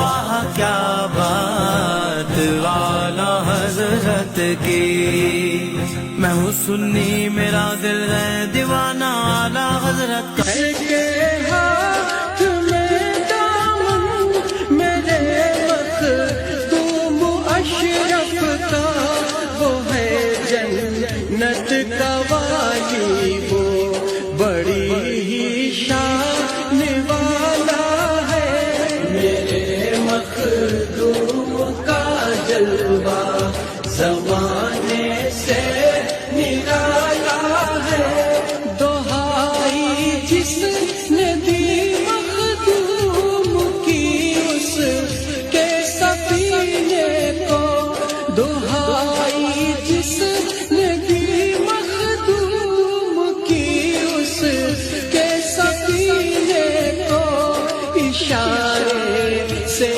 واہ کیا بات والا حضرت کی، میں ہوں سنی میرا دل ہے دیوانہ اعلیٰ حضرت کا. ہاتھ میں دامن میرے مخدوم اشرف کا، وہ ہے جنت کا والی، وہ بڑی ہی شان والا ہے. میرے مخدوم کا جلوہ زمانے سے نرالا ہے. دہائی جس نے دی مخدوم کی اس کے سفینے کو، دہائی جس نے دی مخدوم کی اس کے سفینے کو، اشارے سے